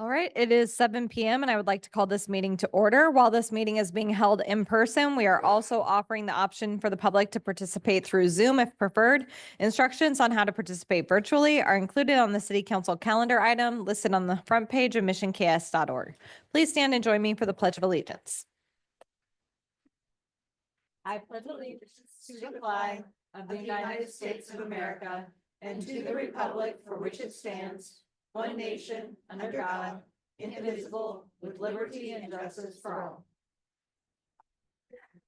All right, it is 7 p.m. and I would like to call this meeting to order. While this meeting is being held in person, we are also offering the option for the public to participate through Zoom if preferred. Instructions on how to participate virtually are included on the City Council calendar item listed on the front page of missionks.org. Please stand and join me for the Pledge of Allegiance. I pledge allegiance to the flag of the United States of America and to the republic for which it stands, one nation, under God, indivisible, with liberty and justice for all.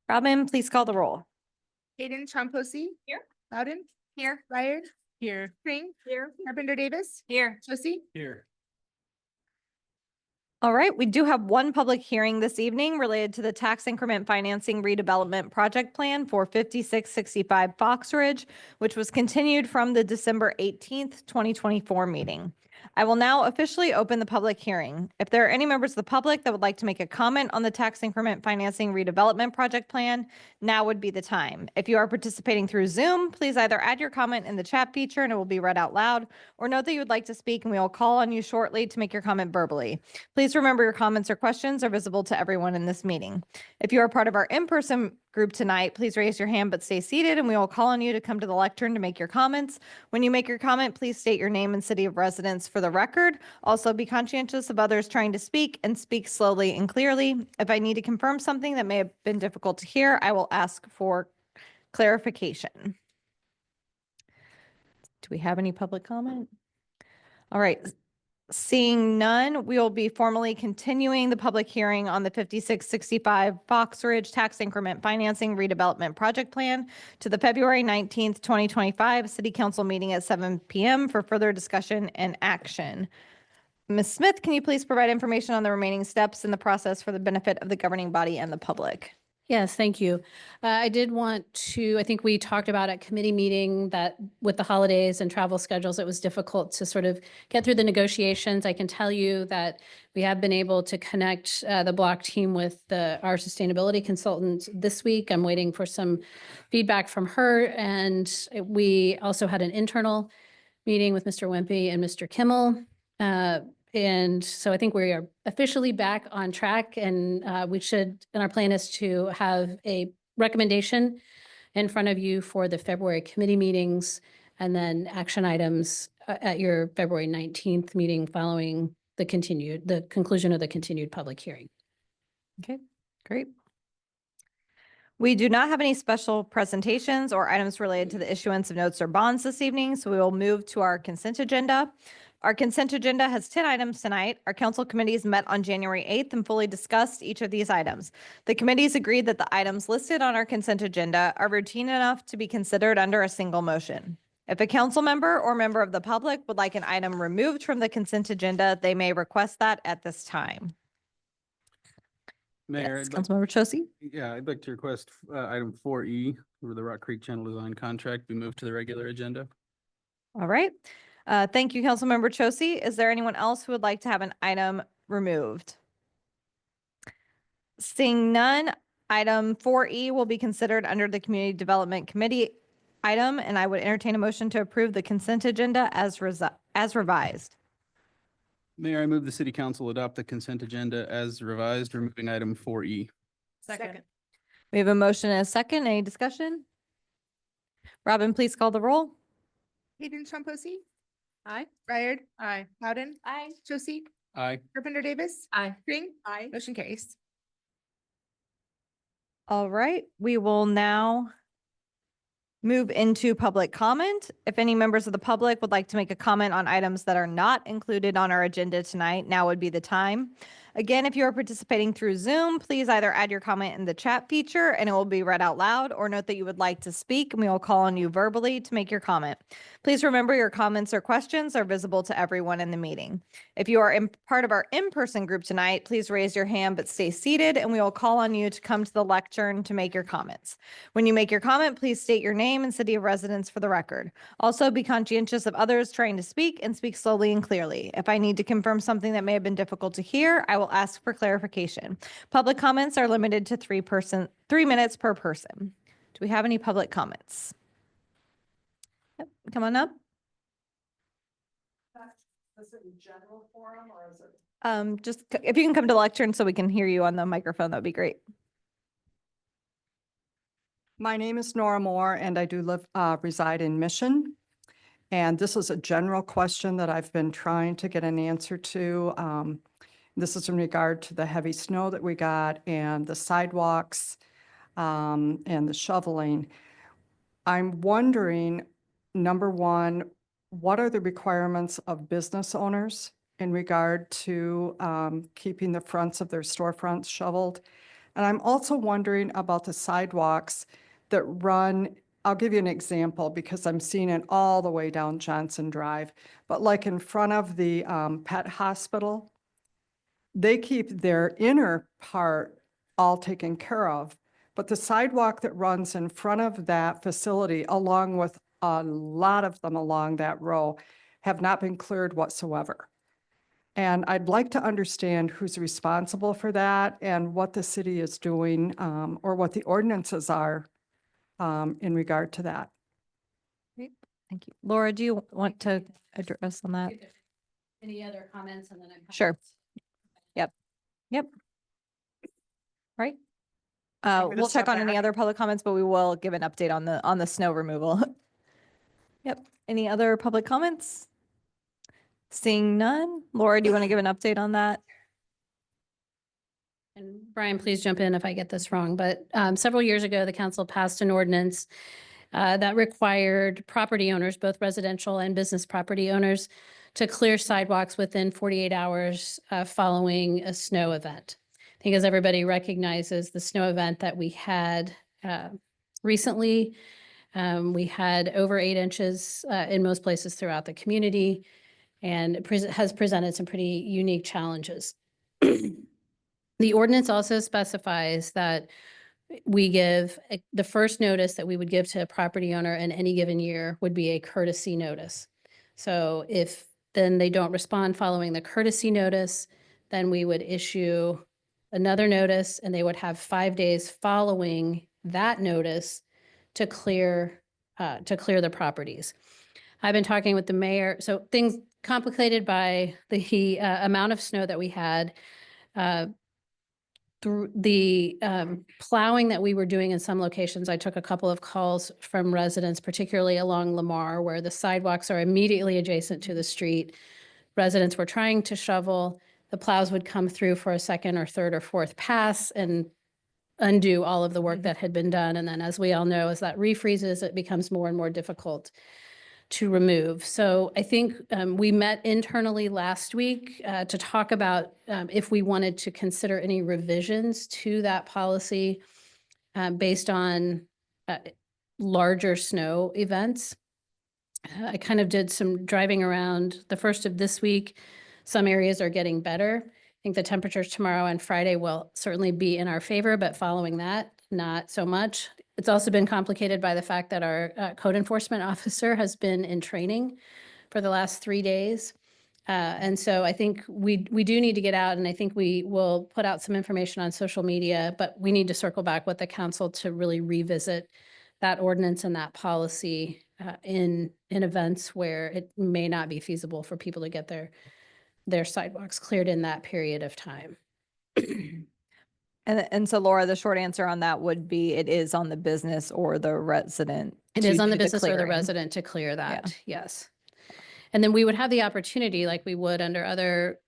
Robin, please call the roll. Hayden Chomposi. Here. Loudon. Here. Ryard. Here. Spring. Here. Carpenter Davis. Here. Josie. Here. All right, we do have one public hearing this evening related to the tax increment financing redevelopment project plan for 5665 Foxridge, which was continued from the December 18th, 2024 meeting. I will now officially open the public hearing. If there are any members of the public that would like to make a comment on the tax increment financing redevelopment project plan, now would be the time. If you are participating through Zoom, please either add your comment in the chat feature and it will be read out loud, or note that you would like to speak and we will call on you shortly to make your comment verbally. Please remember your comments or questions are visible to everyone in this meeting. If you are part of our in-person group tonight, please raise your hand but stay seated and we will call on you to come to the lectern to make your comments. When you make your comment, please state your name and city of residence for the record. Also, be conscientious of others trying to speak and speak slowly and clearly. If I need to confirm something that may have been difficult to hear, I will ask for clarification. Do we have any public comment? All right. Seeing none, we will be formally continuing the public hearing on the 5665 Foxridge Tax Increment Financing Redevelopment Project Plan to the February 19th, 2025 City Council meeting at 7 p.m. for further discussion and action. Ms. Smith, can you please provide information on the remaining steps in the process for the benefit of the governing body and the public? Yes, thank you. I did want to, I think we talked about at committee meeting that with the holidays and travel schedules, it was difficult to sort of get through the negotiations. I can tell you that we have been able to connect the block team with our sustainability consultant this week. I'm waiting for some feedback from her. And we also had an internal meeting with Mr. Wempe and Mr. Kimmel. And so I think we are officially back on track and and our plan is to have a recommendation in front of you for the February committee meetings and then action items at your February 19th meeting following the conclusion of the continued public hearing. Okay, great. We do not have any special presentations or items related to the issuance of notes or bonds this evening, so we will move to our consent agenda. Our consent agenda has 10 items tonight. Our council committees met on January 8th and fully discussed each of these items. The committees agreed that the items listed on our consent agenda are routine enough to be considered under a single motion. If a council member or member of the public would like an item removed from the consent agenda, they may request that at this time. Mayor, Yes, Councilmember Chosi. I'd like to request item 4E, where the Rock Creek Channel Design contract be moved to the regular agenda. All right. Thank you, Councilmember Chosi. Is there anyone else who would like to have an item removed? Seeing none, item 4E will be considered under the Community Development Committee item, and I would entertain a motion to approve the consent agenda as revised. Mayor, I move the city council adopt the consent agenda as revised, removing item 4E. Second. We have a motion and a second. Any discussion? Robin, please call the roll. Hayden Chomposi. Aye. Ryard. Aye. Loudon. Aye. Josie. Aye. Carpenter Davis. Aye. Spring. Aye. Motion carries. All right, we will now move into public comment. If any members of the public would like to make a comment on items that are not included on our agenda tonight, now would be the time. Again, if you are participating through Zoom, please either add your comment in the chat feature and it will be read out loud, or note that you would like to speak and we will call on you verbally to make your comment. Please remember your comments or questions are visible to everyone in the meeting. If you are part of our in-person group tonight, please raise your hand but stay seated and we will call on you to come to the lectern to make your comments. When you make your comment, please state your name and city of residence for the record. Also, be conscientious of others trying to speak and speak slowly and clearly. If I need to confirm something that may have been difficult to hear, I will ask for clarification. Public comments are limited to 3 minutes per person. Do we have any public comments? Yep, come on up. Is it in general forum or is it? If you can come to the lectern so we can hear you on the microphone, that'd be great. My name is Nora Moore and I do reside in Mission. And this is a general question that I've been trying to get an answer to. This is in regard to the heavy snow that we got and the sidewalks, and the shoveling. I'm wondering, number one, what are the requirements of business owners in regard to keeping the fronts of their storefronts shoveled? And I'm also wondering about the sidewalks that run, I'll give you an example because I'm seeing it all the way down Johnson Drive, but like in front of the pet hospital, they keep their inner part all taken care of, but the sidewalk that runs in front of that facility, along with a lot of them along that row, have not been cleared whatsoever. And I'd like to understand who's responsible for that and what the city is doing, or what the ordinances are in regard to that. Thank you. Laura, do you want to address on that? Any other comments and then I'm. Sure. Yep. Right. I'm gonna We'll check step on any back. other public comments, but we will give an update on the snow removal. Yep. Any other public comments? Seeing none. Laura, do you want to give an update on that? And Brian, please jump in if I get this wrong, but several years ago, the council passed an ordinance that required property owners, both residential and business property owners, to clear sidewalks within 48 hours following a snow event. I think as everybody recognizes, the snow event that we had recently, we had over 8 inches in most places throughout the community, and it has presented some pretty unique challenges. The ordinance also specifies that we give, the first notice that we would give to a property owner in any given year would be a courtesy notice. So if then they don't respond following the courtesy notice, then we would issue another notice and they would have 5 days following that notice to clear the properties. I've been talking with the mayor, so things complicated by the amount of snow that we had. Through the plowing that we were doing in some locations, I took a couple of calls from residents, particularly along Lamar, where the sidewalks are immediately adjacent to the street. Residents were trying to shovel. The plows would come through for a second or third or fourth pass and undo all of the work that had been done. And then, as we all know, as that refreezes, it becomes more and more difficult to remove. So I think we met internally last week to talk about if we wanted to consider any revisions to that policy based on larger snow events. I kind of did some driving around the first of this week. Some areas are getting better. I think the temperatures tomorrow and Friday will certainly be in our favor, but following that, not so much. It's also been complicated by the fact that our code enforcement officer has been in training for the last 3 days. And so I think we do need to get out, and I think we will put out some information on social media, but we need to circle back with the council to really revisit that ordinance and that policy in events where it may not be feasible for people to get their sidewalks cleared in that period of time. And so Laura, the short answer on that would be it is on the business or the resident. It to is on do the business or the clearing. resident to clear that, yes. And then we would have the opportunity, like we would under other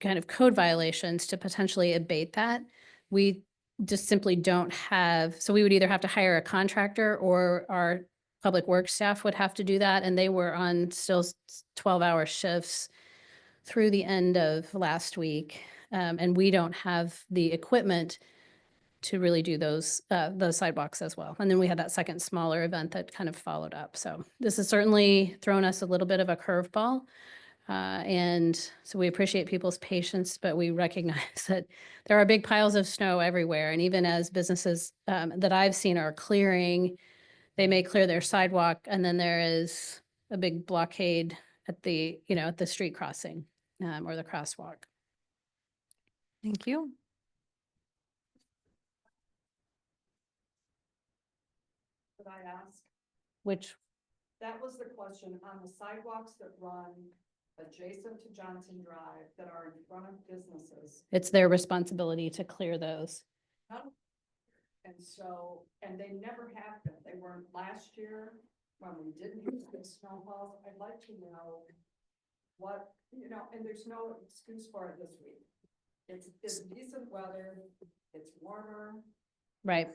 kind of code violations, to potentially abate that. We just simply don't have, so we would either have to hire a contractor or our public works staff would have to do that. And they were on still 12-hour shifts through the end of last week. And we don't have the equipment to really do those sidewalks as well. And then we had that second smaller event that kind of followed up. So this has certainly thrown us a little bit of a curveball. And so we appreciate people's patience, but we recognize that there are big piles of snow everywhere. And even as businesses that I've seen are clearing, they may clear their sidewalk and then there is a big blockade at the, at the street crossing or the crosswalk. Thank you. Could I ask? Which, That was the question on the sidewalks that run adjacent to Johnson Drive that are in front of businesses. It's their responsibility to clear those. And so, and they never have been. They weren't last year when we didn't use the snowballs. I'd like to know what, and there's no excuse for it this week. It's decent weather, it's warmer. Right.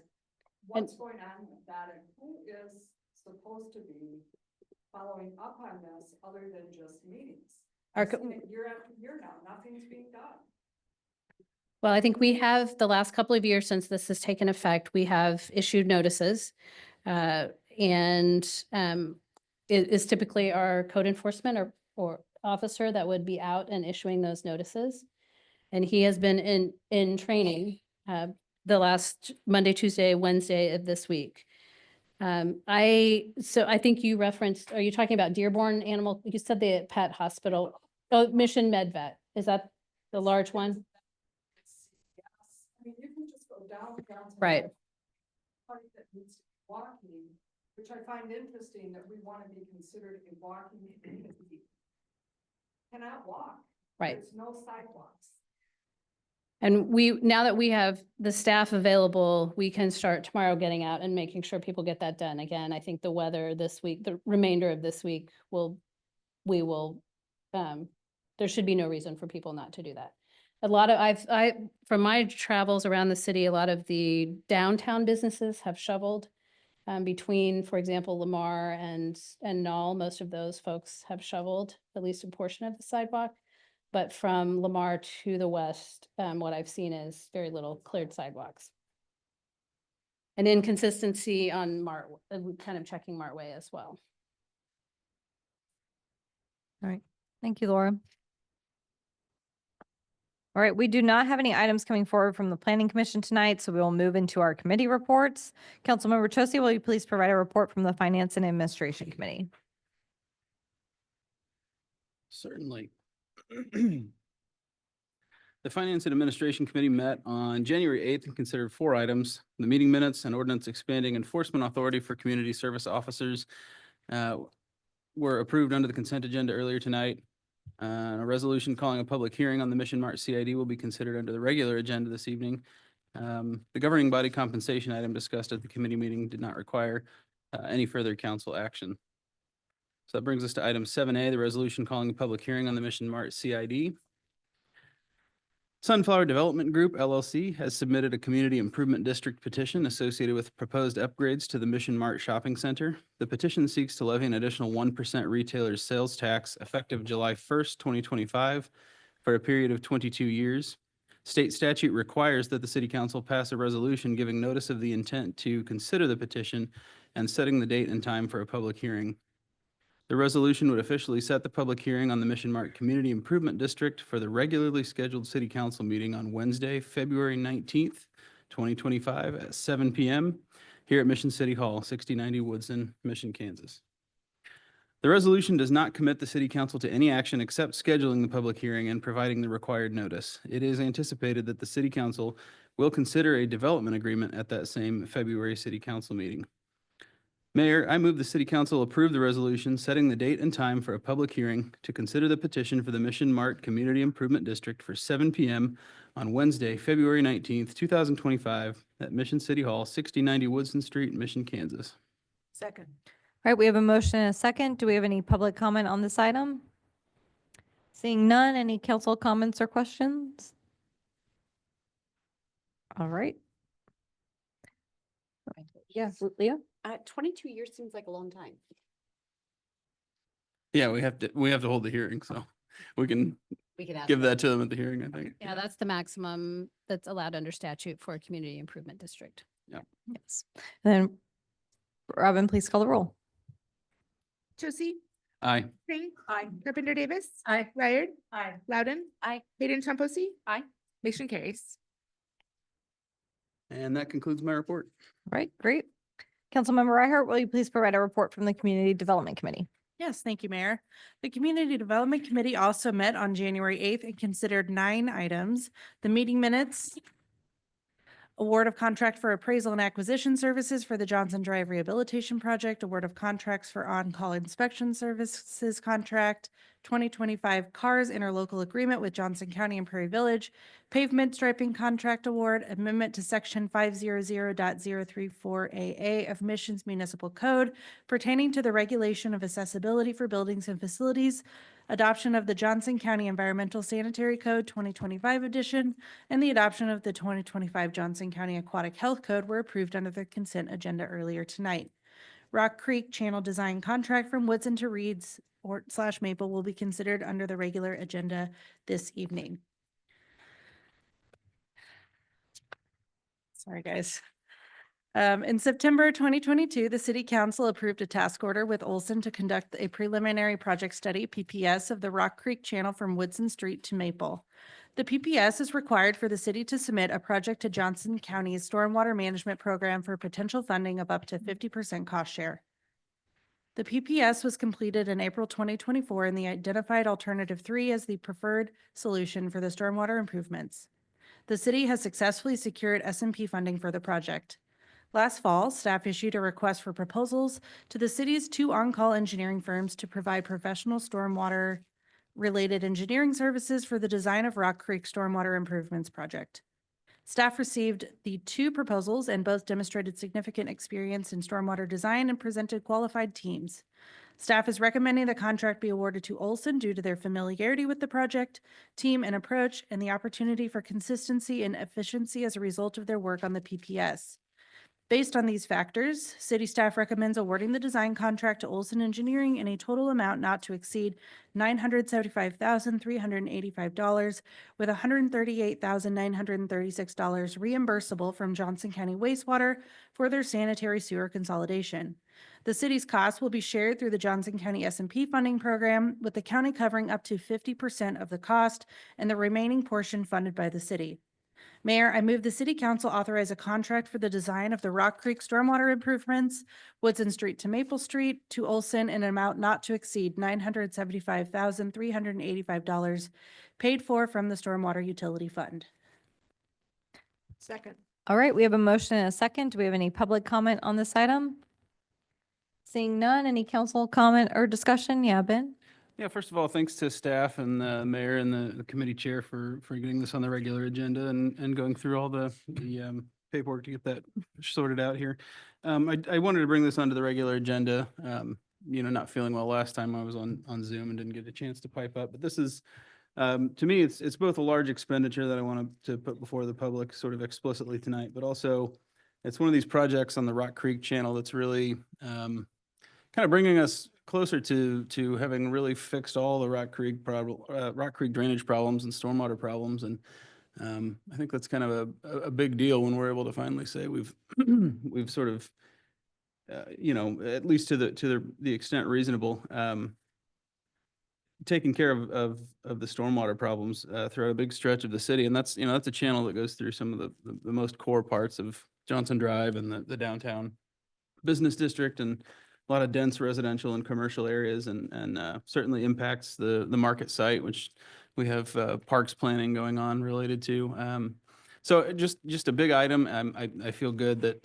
What's going on with that and who is supposed to be following up on this other than just meetings? I've seen it year after year now, nothing's being done. Well, I think we have, the last couple of years since this has taken effect, we have issued notices. And it is typically our code enforcement or officer that would be out and issuing those notices. And he has been in training the last Monday, Tuesday, Wednesday of this week. So I think you referenced, are you talking about Dearborn Animal? You said the pet hospital, Mission Med Vet. Is that the large one? Yes, I mean, you can just go down. Right. Part that needs to be walking, which I find interesting that we want to be considered a walking community. Cannot walk. Right. There's no sidewalks. And now that we have the staff available, we can start tomorrow getting out and making sure people get that done. Again, I think the weather this week, the remainder of this week there should be no reason for people not to do that. A lot of, from my travels around the city, a lot of the downtown businesses have shoveled between, for example, Lamar and Knoll. Most of those folks have shoveled at least a portion of the sidewalk. But from Lamar to the west, what I've seen is very little cleared sidewalks. An inconsistency on kind of checking Mart Way as well. All right. Thank you, Laura. All right, we do not have any items coming forward from the Planning Commission tonight, so we will move into our committee reports. Councilmember Chosi, will you please provide a report from the Finance and Administration Committee? Certainly. The Finance and Administration Committee met on January 8th and considered 4 items. The meeting minutes and ordinance expanding enforcement authority for community service officers were approved under the consent agenda earlier tonight. A resolution calling a public hearing on the Mission Mart CID will be considered under the regular agenda this evening. The governing body compensation item discussed at the committee meeting did not require any further council action. So that brings us to item 7A, the resolution calling a public hearing on the Mission Mart CID. Sunflower Development Group LLC has submitted a community improvement district petition associated with proposed upgrades to the Mission Mart Shopping Center. The petition seeks to levy an additional 1% retailer's sales tax effective July 1st, 2025 for a period of 22 years. State statute requires that the city council pass a resolution giving notice of the intent to consider the petition and setting the date and time for a public hearing. The resolution would officially set the public hearing on the Mission Mart Community Improvement District for the regularly scheduled city council meeting on Wednesday, February 19th, 2025 at 7 p.m. here at Mission City Hall, 6090 Woodson, Mission, Kansas. The resolution does not commit the city council to any action except scheduling the public hearing and providing the required notice. It is anticipated that the city council will consider a development agreement at that same February city council meeting. Mayor, I move the city council approve the resolution setting the date and time for a public hearing to consider the petition for the Mission Mart Community Improvement District for 7 p.m. on Wednesday, February 19th, 2025 at Mission City Hall, 6090 Woodson Street, Mission, Kansas. Second. All right, we have a motion and a second. Do we have any public comment on this item? Seeing none, any council comments or questions? All right. Yeah, Leah? 22 years seems like a long time. Yeah, we have to hold the hearing, so we can We could ask. give that to them at the hearing, I think. Yeah, that's the maximum that's allowed under statute for a community improvement district. Yes. Then Robin, please call the roll. Josie, Aye. Pring. Aye. Carpenter Davis. Aye. Ryder. Aye. Loudon. Aye. Hayden Chomposi. Aye. Motion carries. And that concludes my report. All right, great. Councilmember Reihert, will you please provide a report from the Community Development Committee? Yes, thank you, Mayor. The Community Development Committee also met on January 8th and considered 9 items. The meeting minutes. award of contract for appraisal and acquisition services for the Johnson Drive Rehabilitation Project, award of contracts for on-call inspection services contract, 2025 CARS interlocal agreement with Johnson County and Prairie Village, pavement striping contract award, amendment to section 500.034 AA of Missions Municipal Code pertaining to the regulation of accessibility for buildings and facilities, adoption of the Johnson County Environmental Sanitary Code 2025 edition, and the adoption of the 2025 Johnson County Aquatic Health Code were approved under the consent agenda earlier tonight. Rock Creek Channel Design Contract from Woodson to Reed's or / Maple will be considered under the regular agenda this evening. Sorry, guys. In September 2022, the City Council approved a task order with Olson to conduct a preliminary project study, PPS, of the Rock Creek Channel from Woodson Street to Maple. The PPS is required for the city to submit a project to Johnson County's Stormwater Management Program for potential funding of up to 50% cost share. The PPS was completed in April 2024 and the identified alternative 3 as the preferred solution for the stormwater improvements. The city has successfully secured S&P funding for the project. Last fall, staff issued a request for proposals to the city's 2 on-call engineering firms to provide professional stormwater-related engineering services for the design of Rock Creek Stormwater Improvements Project. Staff received the 2 proposals and both demonstrated significant experience in stormwater design and presented qualified teams. Staff is recommending the contract be awarded to Olson due to their familiarity with the project, team and approach, and the opportunity for consistency and efficiency as a result of their work on the PPS. Based on these factors, city staff recommends awarding the design contract to Olson Engineering in a total amount not to exceed $975,385, with $138,936 reimbursable from Johnson County Wastewater for their sanitary sewer consolidation. The city's costs will be shared through the Johnson County S&P funding program, with the county covering up to 50% of the cost and the remaining portion funded by the city. Mayor, I move the City Council authorize a contract for the design of the Rock Creek stormwater improvements, Woodson Street to Maple Street, to Olson in an amount not to exceed $975,385, paid for from the Stormwater Utility Fund. Second. All right, we have a motion and a second. Do we have any public comment on this item? Seeing none, any council comment or discussion? Yeah, Ben? Yeah, first of all, thanks to staff and the mayor and the committee chair for getting this on the regular agenda and going through all the paperwork to get that sorted out here. I wanted to bring this onto the regular agenda. Not feeling well last time I was on Zoom and didn't get a chance to pipe up, but this is, to me, it's both a large expenditure that I want to put before the public sort of explicitly tonight, but also it's one of these projects on the Rock Creek channel that's really kind of bringing us closer to having really fixed all the Rock Creek drainage problems and stormwater problems. And I think that's kind of a big deal when we're able to finally say we've sort of, at least to the extent reasonable, taking care of the stormwater problems throughout a big stretch of the city. And that's a channel that goes through some of the most core parts of Johnson Drive and the downtown business district, and a lot of dense residential and commercial areas, and certainly impacts the market site, which we have parks planning going on related to. So just a big item. I feel good that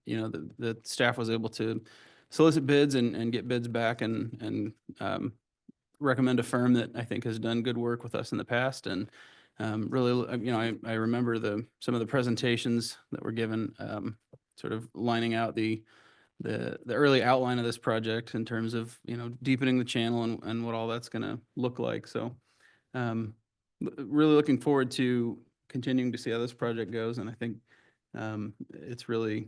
the staff was able to solicit bids and get bids back and recommend a firm that I think has done good work with us in the past. And really, I remember some of the presentations that were given, sort of lining out the early outline of this project in terms of, deepening the channel and what all that's going to look like. So really looking forward to continuing to see how this project goes. And I think it's really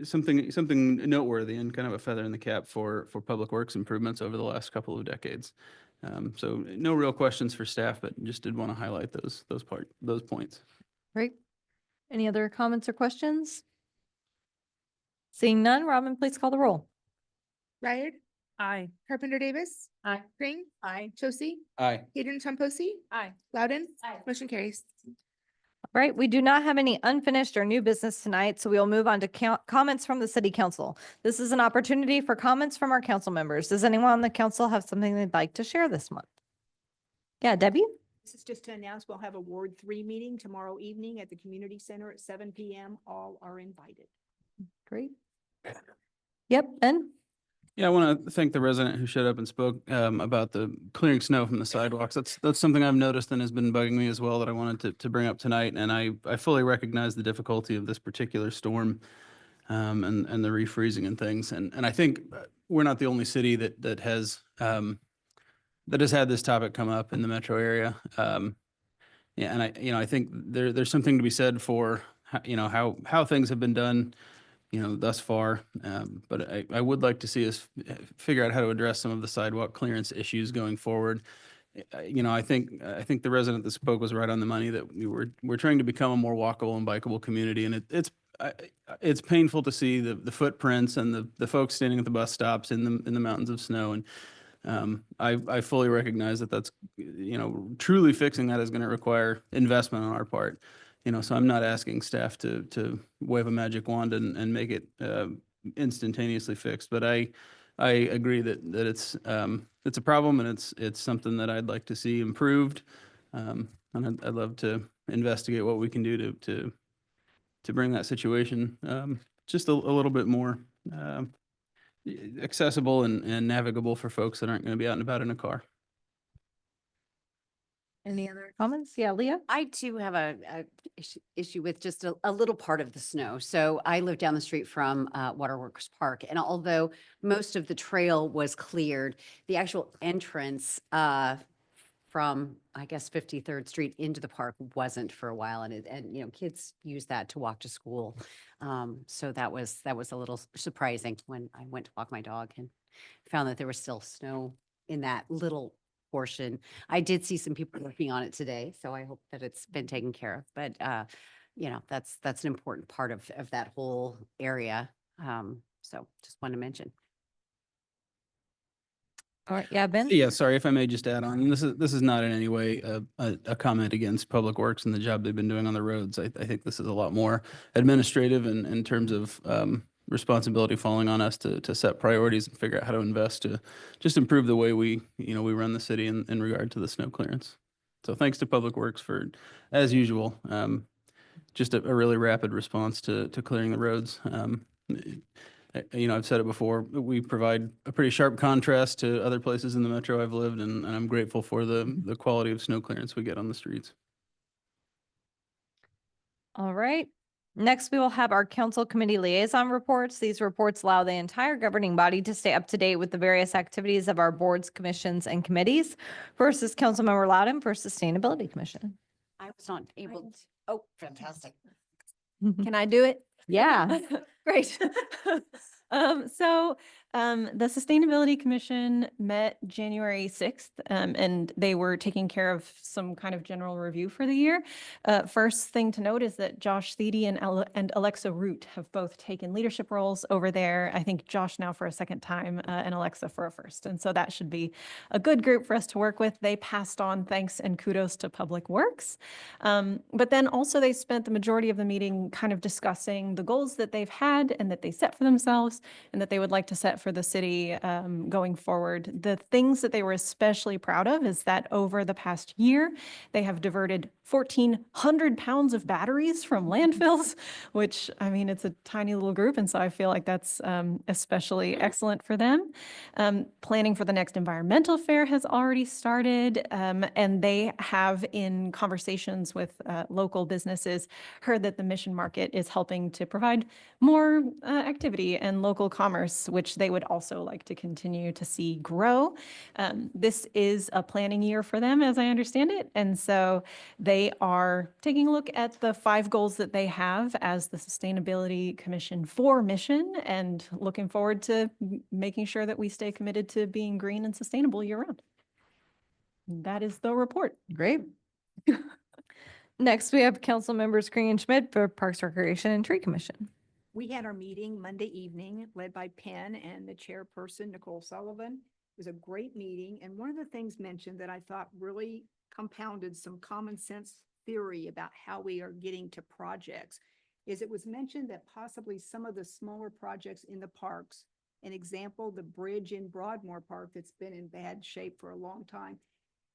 something noteworthy and kind of a feather in the cap for public works improvements over the last couple of decades. So no real questions for staff, but just did want to highlight those points. Great. Any other comments or questions? Seeing none, Robin, please call the roll. Ryard, Aye. Carpenter Davis. Aye. Pring, Aye. Josie, Aye. Hayden Chomposi, Aye. Loudon. Aye. Motion carries. All right, we do not have any unfinished or new business tonight, so we'll move on to comments from the city council. This is an opportunity for comments from our council members. Does anyone on the council have something they'd like to share this month? Yeah, Debbie? This is just to announce we'll have a Ward 3 meeting tomorrow evening at the community center at 7 p.m. All are invited. Great. Yep, Ben? Yeah, I want to thank the resident who showed up and spoke about the clearing snow from the sidewalks. That's something I've noticed and has been bugging me as well that I wanted to bring up tonight. And I fully recognize the difficulty of this particular storm and the refreezing and things. And I think we're not the only city that has had this topic come up in the metro area. Yeah, and I think there's something to be said for how things have been done thus far. But I would like to see us figure out how to address some of the sidewalk clearance issues going forward. I think the resident that spoke was right on the money that we're trying to become a more walkable and bikeable community. And it's painful to see the footprints and the folks standing at the bus stops in the mountains of snow. And I fully recognize that's, truly fixing that is going to require investment on our part. So I'm not asking staff to wave a magic wand and make it instantaneously fixed, but I agree that it's a problem and it's something that I'd like to see improved. And I'd love to investigate what we can do to bring that situation just a little bit more accessible and navigable for folks that aren't going to be out and about in a car. Any other comments? Yeah, Leah? I too have a issue with just a little part of the snow. So I live down the street from Waterworks Park, and although most of the trail was cleared, the actual entrance from, I guess, 53rd Street into the park wasn't for a while, and kids use that to walk to school. So that was a little surprising when I went to walk my dog and found that there was still snow in that little portion. I did see some people working on it today, so I hope that it's been taken care of. But that's an important part of that whole area. So just wanted to mention. All right, yeah, Ben? Yeah, sorry if I may just add on. This is not in any way a comment against Public Works and the job they've been doing on the roads. I think this is a lot more administrative in terms of responsibility falling on us to set priorities and figure out how to invest to just improve the way we run the city in regard to the snow clearance. So thanks to Public Works for, as usual, just a really rapid response to clearing the roads. I've said it before, we provide a pretty sharp contrast to other places in the metro I've lived, and I'm grateful for the quality of snow clearance we get on the streets. All right. Next, we will have our council committee liaison reports. These reports allow the entire governing body to stay up to date with the various activities of our boards, commissions, and committees. First is Councilmember Loudon for Sustainability Commission. I was not able to. Oh, fantastic. Can I do it? Yeah. Great. The Sustainability Commission met January 6th, and they were taking care of some kind of general review for the year. First thing to note is that Josh Thede and Alexa Root have both taken leadership roles over there. I think Josh now for a second time and Alexa for a first. And so that should be a good group for us to work with. They passed on thanks and kudos to Public Works. But then also they spent the majority of the meeting kind of discussing the goals that they've had and that they set for themselves and that they would like to set for the city going forward. The things that they were especially proud of is that over the past year, they have diverted 1,400 pounds of batteries from landfills, which, I mean, it's a tiny little group. And so I feel like that's especially excellent for them. Planning for the next environmental fair has already started. And they have, in conversations with local businesses, heard that the Mission Market is helping to provide more activity and local commerce, which they would also like to continue to see grow. This is a planning year for them, as I understand it. And so they are taking a look at the 5 goals that they have as the Sustainability Commission for Mission and looking forward to making sure that we stay committed to being green and sustainable year round. That is the report. Great. Next, we have Council Members Green and Schmidt for Parks, Recreation, and Tree Commission. We had our meeting Monday evening, led by Penn and the chairperson, Nicole Sullivan. It was a great meeting. And one of the things mentioned that I thought really compounded some common sense theory about how we are getting to projects is it was mentioned that possibly some of the smaller projects in the parks, an example, the bridge in Broadmoor Park that's been in bad shape for a long time,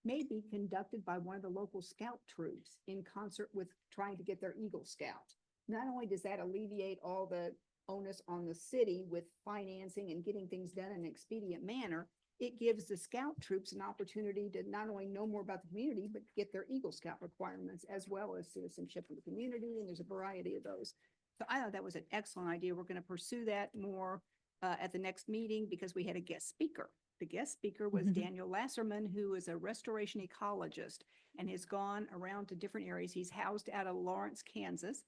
may be conducted by one of the local scout troops in concert with trying to get their Eagle Scout. Not only does that alleviate all the onus on the city with financing and getting things done in an expedient manner, it gives the scout troops an opportunity to not only know more about the community, but get their Eagle Scout requirements as well as citizenship in the community. And there's a variety of those. So I thought that was an excellent idea. We're going to pursue that more at the next meeting because we had a guest speaker. The guest speaker was Daniel Lasserman, who is a restoration ecologist and has gone around to different areas. He's housed out of Lawrence, Kansas,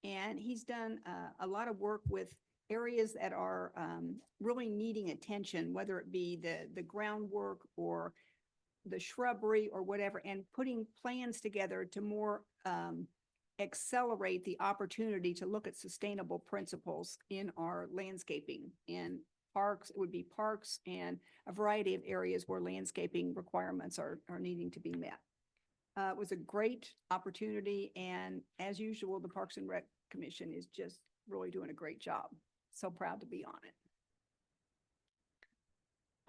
and he's done a lot of work with areas that are really needing attention, whether it be the groundwork or the shrubbery or whatever, and putting plans together to more accelerate the opportunity to look at sustainable principles in our landscaping. And parks, it would be parks and a variety of areas where landscaping requirements are needing to be met. It was a great opportunity, and as usual, the Parks and Rec Commission is just really doing a great job. So proud to be on it.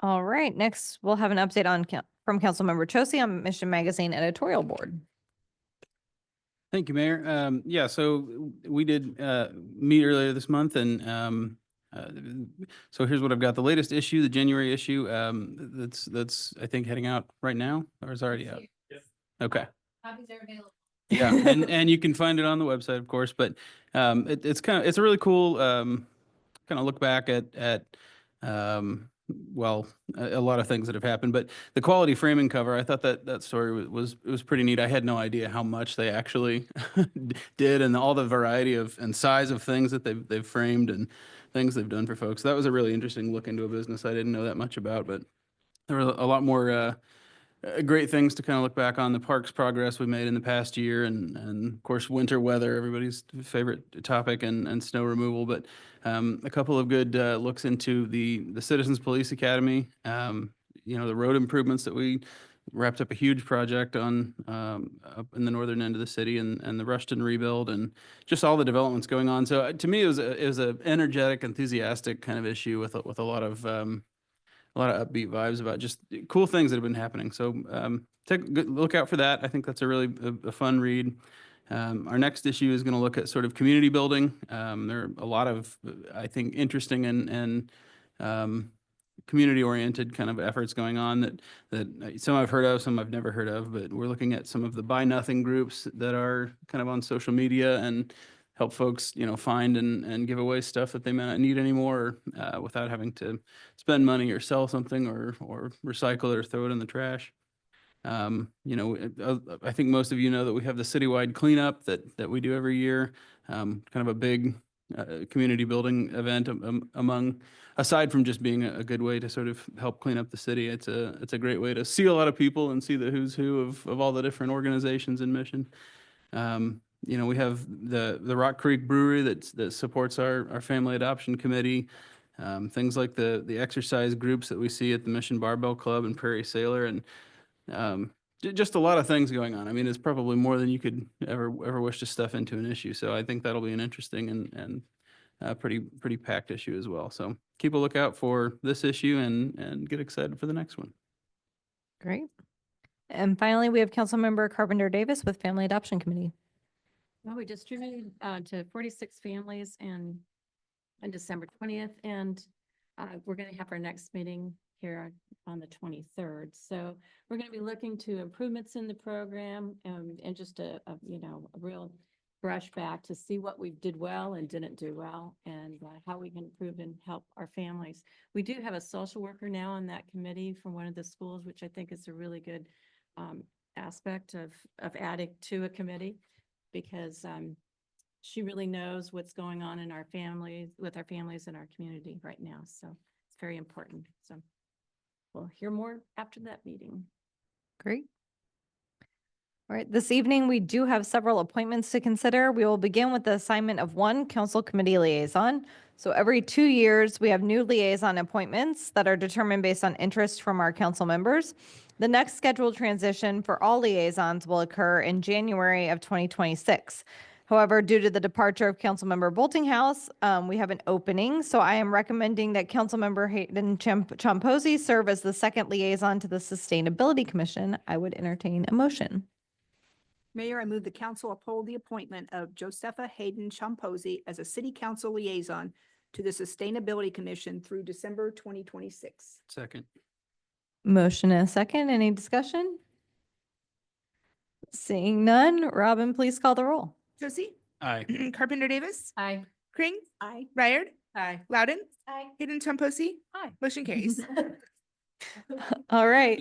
All right, next we'll have an update from Councilmember Chosi on Mission Magazine editorial board. Thank you, Mayor. Yeah, so we did meet earlier this month, and so here's what I've got. The latest issue, the January issue, that's I think heading out right now, or is already out? Okay. Copies are available. Yeah, and you can find it on the website, of course, but it's a really cool kind of look back at well, a lot of things that have happened, but the quality framing cover, I thought that story was pretty neat. I had no idea how much they actually did, and all the variety of and size of things that they've framed and things they've done for folks. That was a really interesting look into a business I didn't know that much about, but there were a lot more great things to kind of look back on. The park's progress we made in the past year, and of course winter weather, everybody's favorite topic, and snow removal. But a couple of good looks into the Citizens Police Academy. The road improvements that we wrapped up a huge project on up in the northern end of the city, and the Rushton rebuild, and just all the developments going on. So to me, it was a energetic, enthusiastic kind of issue with a lot of upbeat vibes about just cool things that have been happening. So take a good look out for that. I think that's a really a fun read. Our next issue is going to look at sort of community building. There are a lot of, I think, interesting and community-oriented kind of efforts going on that some I've heard of, some I've never heard of, but we're looking at some of the Buy Nothing groups that are kind of on social media and help folks, find and give away stuff that they may not need anymore without having to spend money or sell something or recycle it or throw it in the trash. I think most of you know that we have the citywide cleanup that we do every year, kind of a big community building event aside from just being a good way to sort of help clean up the city. It's a great way to see a lot of people and see the who's who of all the different organizations in Mission. We have the Rock Creek Brewery that supports our family adoption committee. Things like the exercise groups that we see at the Mission Barbell Club and Prairie Sailor, and just a lot of things going on. I mean, it's probably more than you could ever wish to stuff into an issue. So I think that'll be an interesting and pretty packed issue as well. So keep a lookout for this issue and get excited for the next one. Great. And finally, we have Councilmember Carpenter Davis with Family Adoption Committee. Well, we distributed to 46 families on December 20th, and we're going to have our next meeting here on the 23rd. So we're going to be looking to improvements in the program and just a real brush back to see what we did well and didn't do well, and how we can improve and help our families. We do have a social worker now on that committee from one of the schools, which I think is a really good aspect of adding to a committee, because she really knows what's going on in our families, with our families in our community right now. So it's very important. So we'll hear more after that meeting. Great. All right, this evening, we do have several appointments to consider. We will begin with the assignment of one council committee liaison. So every 2 years, we have new liaison appointments that are determined based on interest from our council members. The next scheduled transition for all liaisons will occur in January of 2026. However, due to the departure of Councilmember Boltinghouse, we have an opening. So I am recommending that Councilmember Hayden Chomposi serve as the second liaison to the Sustainability Commission. I would entertain a motion. Mayor, I move the council uphold the appointment of Josepha Hayden Chomposi as a city council liaison to the Sustainability Commission through December 2026. Second. Motion and a second. Any discussion? Seeing none, Robin, please call the roll. Josie, Aye. Carpenter Davis, Aye. Kring, Aye. Ryard, Aye. Loudon, Aye. Hayden Chomposi. Aye. Motion carries. All right.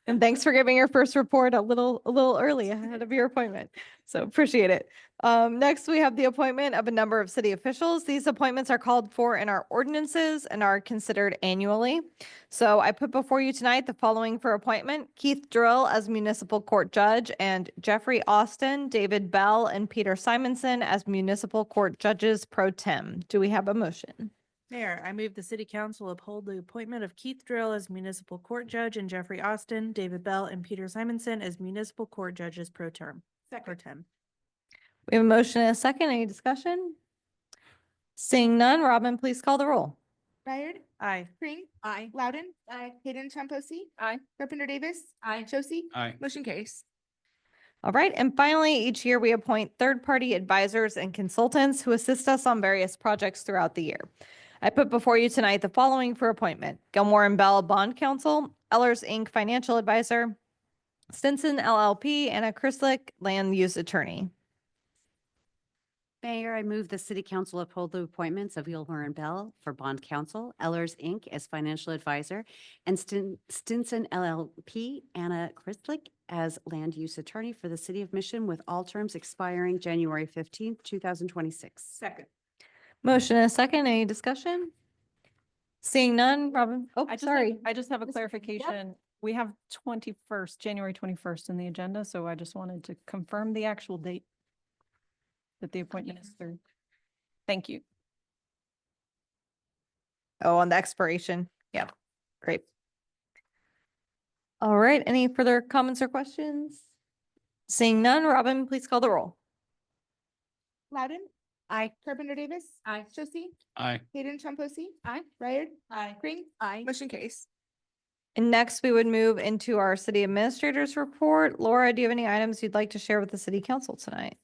And thanks for giving your first report a little early ahead of your appointment. So appreciate it. Next, we have the appointment of a number of city officials. These appointments are called for in our ordinances and are considered annually. So I put before you tonight the following for appointment: Keith Drill as municipal court judge and Jeffrey Austin, David Bell, and Peter Simonson as municipal court judges pro tem. Do we have a motion? Mayor, I move the city council uphold the appointment of Keith Drill as municipal court judge and Jeffrey Austin, David Bell, and Peter Simonson as municipal court judges pro tem. We have a motion and a second. Any discussion? Seeing none, Robin, please call the roll. Ryard, Aye. Kring, Aye. Loudon, Hayden Chomposi. Aye. Carpenter Davis. Aye. Josie. Aye. Motion carries. All right. And finally, each year we appoint third-party advisors and consultants who assist us on various projects throughout the year. I put before you tonight the following for appointment: Gilmore and Bell Bond Counsel, Ellers Inc. Financial Advisor, Stinson LLP, Anna Krislick, Land Use Attorney. Mayor, I move the city council uphold the appointments of Gilmore and Bell for bond counsel, Ellers Inc. as financial advisor, and Stinson LLP, Anna Krislick as land use attorney for the city of Mission, with all terms expiring January 15th, 2026. Second. Motion and a second. Any discussion? Seeing none, Robin. Oh, sorry. I just have a clarification. We have 21st, January 21st in the agenda, so I just wanted to confirm the actual date that the appointment is through. Thank you. Oh, on the expiration. Yep. Great. All right. Any further comments or questions? Seeing none, Robin, please call the roll. Loudon, Aye. Carpenter Davis. Aye. Josie, Aye. Hayden Chomposi. Aye. Ryard, Aye. Kring. Aye. Motion carries. And next, we would move into our city administrator's report. Laura, do you have any items you'd like to share with the city council tonight?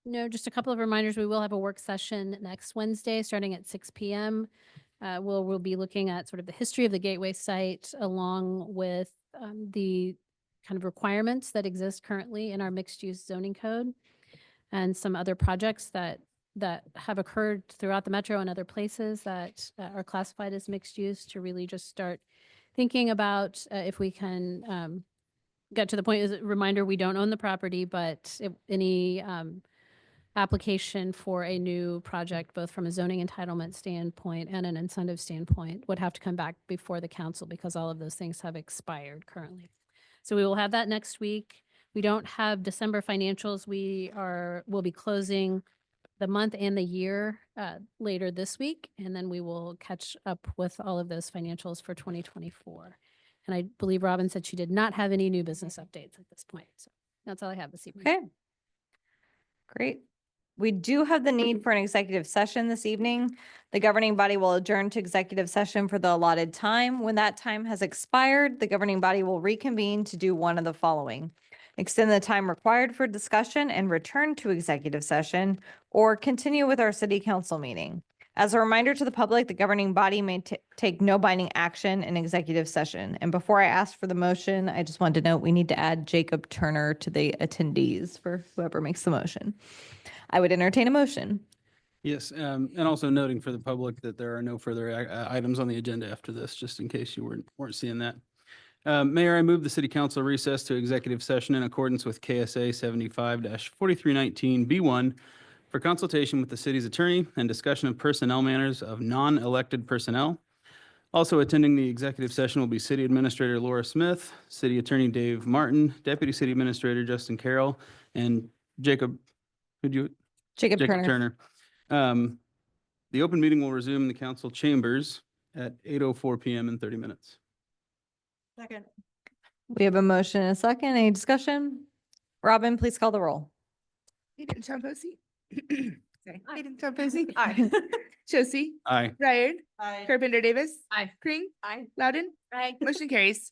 No, just a couple of reminders. We will have a work session next Wednesday, starting at 6 p.m. We'll be looking at sort of the history of the Gateway site, along with the kind of requirements that exist currently in our mixed-use zoning code, and some other projects that have occurred throughout the metro and other places that are classified as mixed use, to really just start thinking about if we can get to the point. As a reminder, we don't own the property, but any application for a new project, both from a zoning entitlement standpoint and an incentive standpoint, would have to come back before the council, because all of those things have expired currently. So we will have that next week. We don't have December financials. We'll be closing the month and the year later this week, and then we will catch up with all of those financials for 2024. And I believe Robin said she did not have any new business updates at this point. So that's all I have this evening. Okay. Great. We do have the need for an executive session this evening. The governing body will adjourn to executive session for the allotted time. When that time has expired, the governing body will reconvene to do one of the following: extend the time required for discussion and return to executive session, or continue with our city council meeting. As a reminder to the public, the governing body may take no binding action in executive session. And before I ask for the motion, I just wanted to note we need to add Jacob Turner to the attendees for whoever makes the motion. I would entertain a motion. Yes, and also noting for the public that there are no further items on the agenda after this, just in case you weren't seeing that. Mayor, I move the city council recess to executive session in accordance with KSA 75-4319B1 for consultation with the city's attorney and discussion of personnel matters of non-elected personnel. Also attending the executive session will be City Administrator Laura Smith, City Attorney Dave Martin, Deputy City Administrator Justin Carroll, and Jacob Jacob Turner. The open meeting will resume in the council chambers at 8:04 p.m. in 30 minutes. Second. We have a motion and a second. Any discussion? Robin, please call the roll. Hayden Chomposi. Sorry, Hayden Chomposi. Aye. Josie, Aye. Ryder, Aye. Carpenter Davis. Aye. Kring, Aye. Loudon, Aye. motion carries.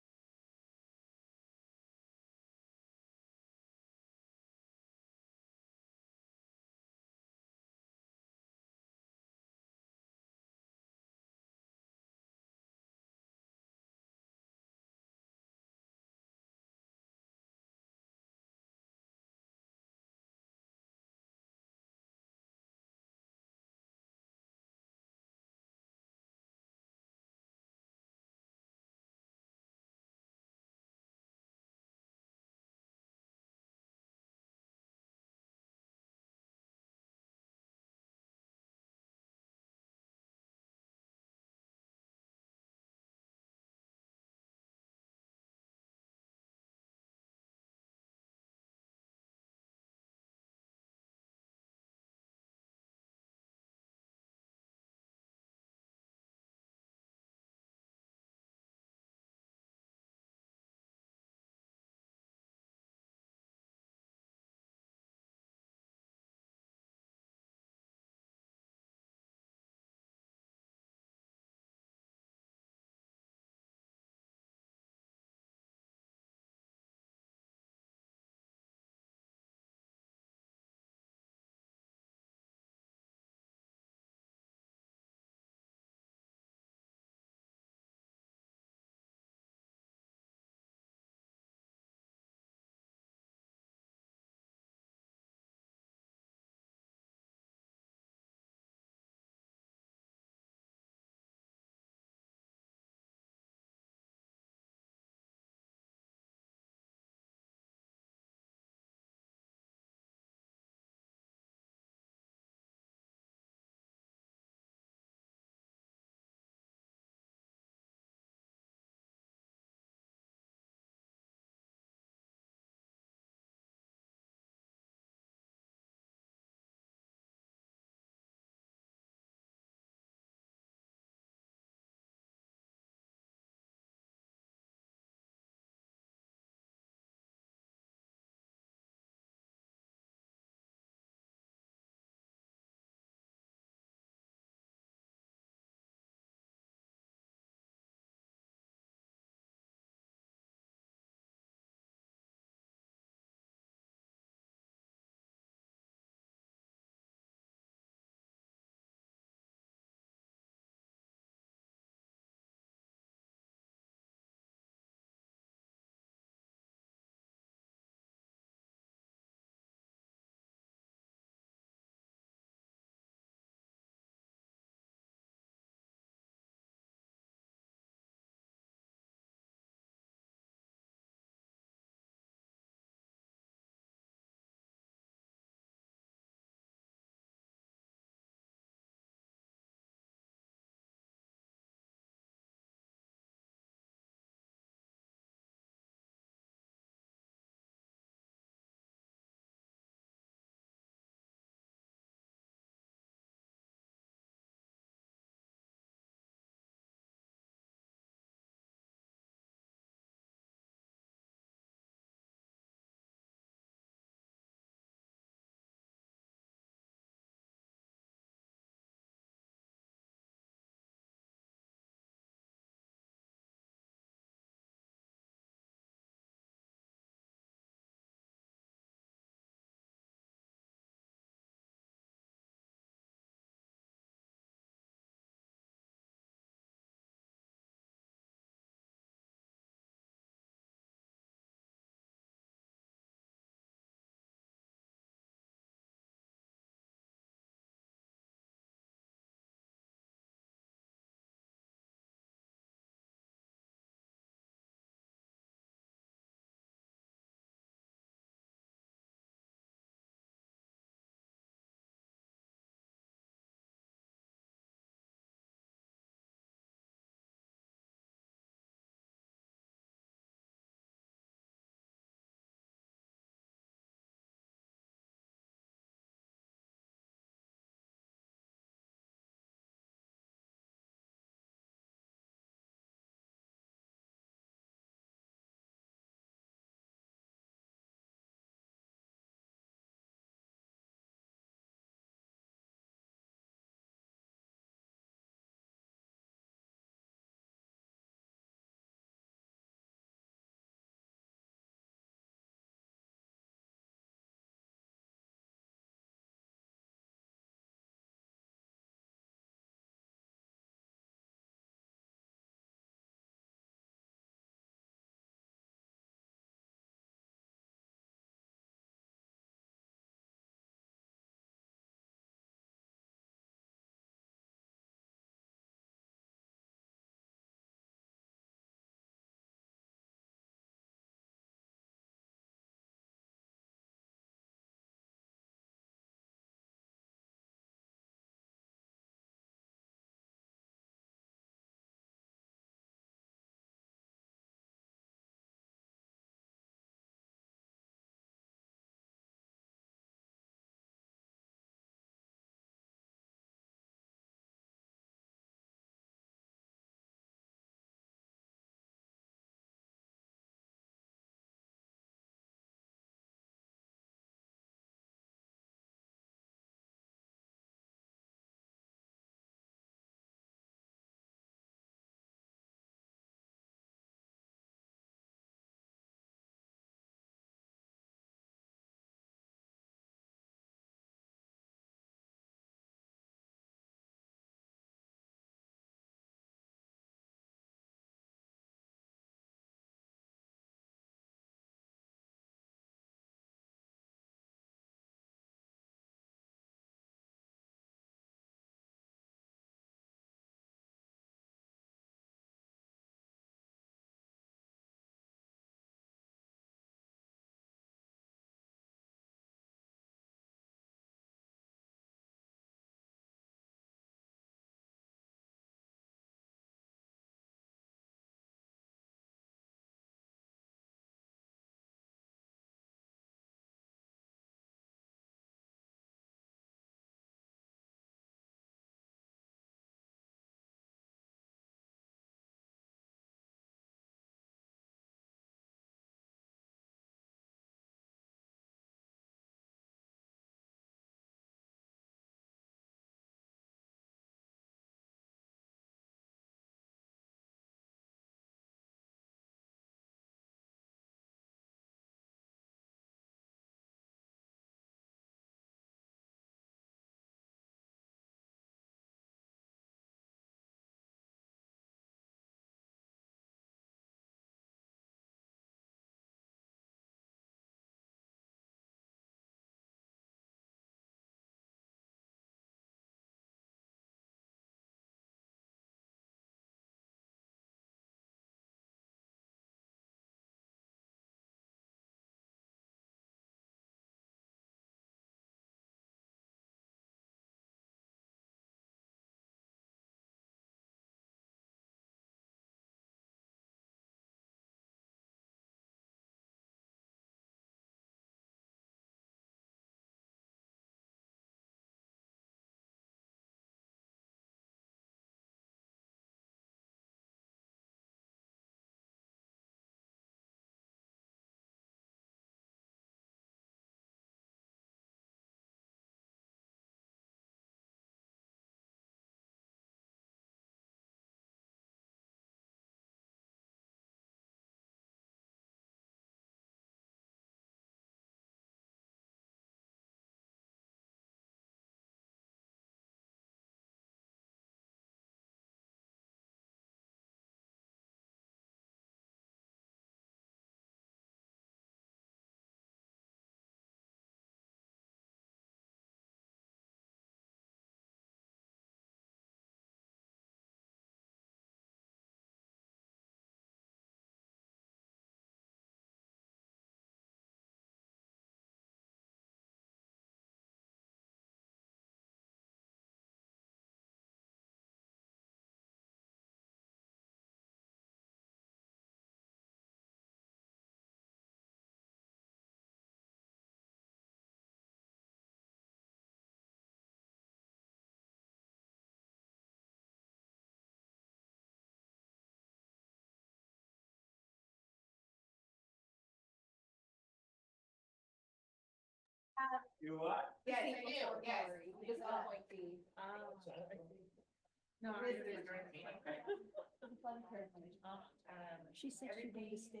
She said she wanted to stay.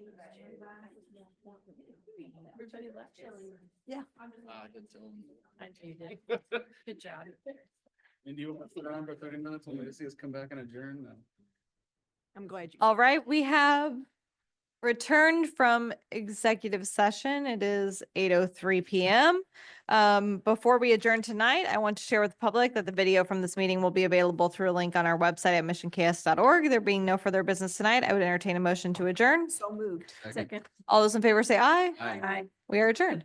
Everybody left. Yeah. I do you did. Good job. And do you want to sit around for 30 minutes and wait to see us come back and adjourn? No. I'm glad you. All right, we have returned from executive session. It is 8:03 PM. Before we adjourn tonight, I want to share with the public that the video from this meeting will be available through a link on our website at missionks.org. There being no further business tonight, I would entertain a motion to adjourn. So moved. Second. All those in favor say aye. Aye. Aye. We are adjourned.